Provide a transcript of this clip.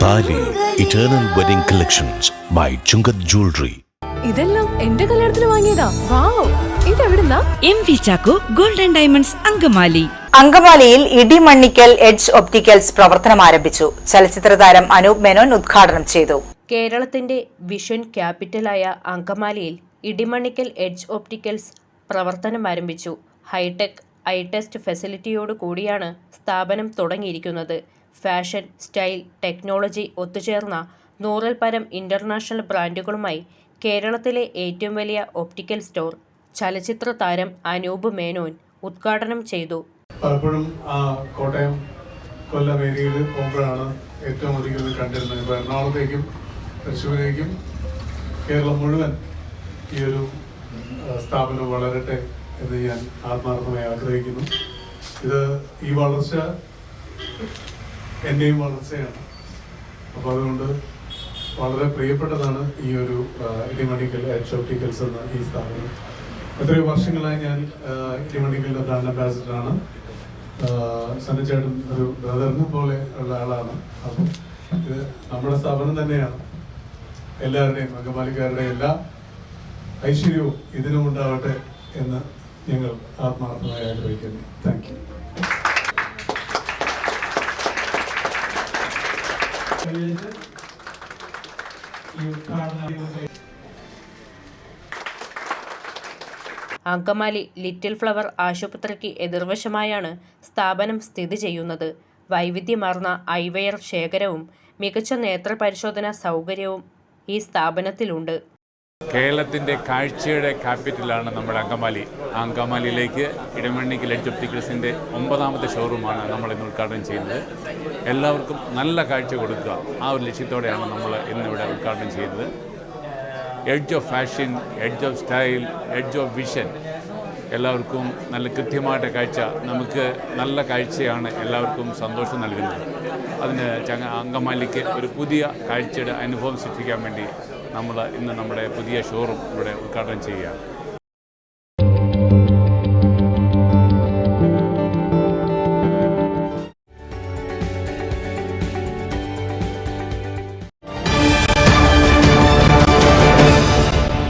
താലി eternal wedding collections by Chungath jewellery. ഇതെല്ലാം എന്റെ കല്യാണത്തിന് വാങ്ങിയതാ. വാവ്, ഇതെവിടുന്നാ? MV Chacko golden diamonds Angamaly. അങ്കമാലിയിൽ ഇടിമണ്ണിക്കൽ എഡ്ജ് ഒപ്റ്റിക്കൽസ് പ്രവർത്തനം ആരംഭിച്ചു. ചലച്ചിത്ര താരം അനൂപ് മേനോൻ ഉദ്ഘാടനം ചെയ്തു. കേരളത്തിന്റെ വിഷൻ ക്യാപിറ്റലായ അങ്കമാലിയിൽ ഇടിമണ്ണിക്കൽ എഡ്ജ് ഒപ്റ്റിക്കൽസ് പ്രവർത്തനം ആരംഭിച്ചു. ഹൈടെക് ഐ ടെസ്റ്റ് ഫെസിലിറ്റിയോട് കൂടിയാണ് സ്ഥാപനം തുടങ്ങിയിരിക്കുന്നത്. ഫാഷൻ, സ്റ്റൈൽ, ടെക്നോളജി ഒത്തുചേർന്ന 100-ൽ പരം ഇന്റർനാഷണൽ ബ്രാൻഡുകളുമായി കേരളത്തിലെ ഏറ്റവും വലിയ ഒപ്റ്റിക്കൽ സ്റ്റോർ ചലച്ചിത്ര താരം അനൂപ് മേനോൻ ഉദ്ഘാടനം ചെയ്തു. പലപ്പോഴും കോട്ടയം, കൊല്ലം ഏരിയയിൽ പോകുമ്പോഴാണ് ഏറ്റവും അധികം കണ്ടിരുന്നത്. ഇപ്പോൾ എറണാകുളത്തേക്കും തൃശ്ശൂരേക്കും കേരളം മുഴുവൻ ഈ ഒരു സ്ഥാപനം വളരട്ടെ എന്ന് ഞാൻ ആത്മാർത്ഥമായി ആഗ്രഹിക്കുന്നു. ഈ വളർച്ച എൻ്റെയും വളർച്ചയാണ്. അപ്പോൾ അതുകൊണ്ട് വളരെ പ്രിയപ്പെട്ടതാണ് ഈ ഒരു ഇടിമണ്ണിക്കൽ എഡ്ജ് ഒപ്റ്റിക്കൽസ് എന്ന ഈ സ്ഥാപനം. എത്രയോ വർഷങ്ങളായി ഞാൻ ഇടിമണ്ണിക്കലിൻ്റെ ബ്രാൻഡ് അംബാസിഡറാണ്. സണ്ണിച്ചേട്ടൻ ഒരു ബ്രദറിനെ പോലെ ഉള്ള ആളാണ്. അപ്പം ഇത് നമ്മുടെ സ്ഥാപനം തന്നെയാണ്. എല്ലാവരുടെയും, അങ്കമാലിക്കാരുടെ എല്ലാ ഐശ്വര്യവും ഇതിനും ഉണ്ടാവട്ടെ എന്ന് ഞങ്ങൾ ആത്മാർത്ഥമായി ആഗ്രഹിക്കുന്നു. Thank you. Angamaly little flower ആശുപത്രിക്ക് എതിർവശമായാണ് സ്ഥാപനം സ്ഥിതി ചെയ്യുന്നത്. വൈവിധ്യമാർന്ന ഐവെയർ ശേഖരവും മികച്ച നേത്രപരിശോധനാ സൗകര്യവും ഈ സ്ഥാപനത്തിലുണ്ട്. കേരളത്തിൻ്റെ കാഴ്ചയുടെ ക്യാപിറ്റലാണ് നമ്മുടെ അങ്കമാലി. അങ്കമാലിയിലേക്ക് ഇടിമണ്ണിക്കൽ എഡ്ജ് ഒപ്റ്റിക്കൽസിൻ്റെ 9ാമത്തെ ഷോറൂമാണ് നമ്മൾ ഇന്ന് ഉദ്ഘാടനം ചെയ്യുന്നത്. എല്ലാവർക്കും നല്ല കാഴ്ച കൊടുക്കുക, ആ ഒരു ലക്ഷ്യത്തോടെയാണ് നമ്മൾ ഇന്നിവിടെ ഉദ്ഘാടനം ചെയ്യുന്നത്. Edge of fashion, edge of style, edge of vision, എല്ലാവർക്കും നല്ല കൃത്യമായിട്ട് കാഴ്ച, നമുക്ക് നല്ല കാഴ്ചയാണ് എല്ലാവർക്കും സന്തോഷം നൽകുന്നത്. അതിന് അങ്കമാലിക്ക് ഒരു പുതിയ കാഴ്ചയുടെ അനുഭവം സൃഷ്ടിക്കാൻ വേണ്ടി നമ്മൾ ഇന്ന് നമ്മുടെ പുതിയ ഷോറൂം ഇവിടെ ഉദ്ഘാടനം ചെയ്യുകയാണ്.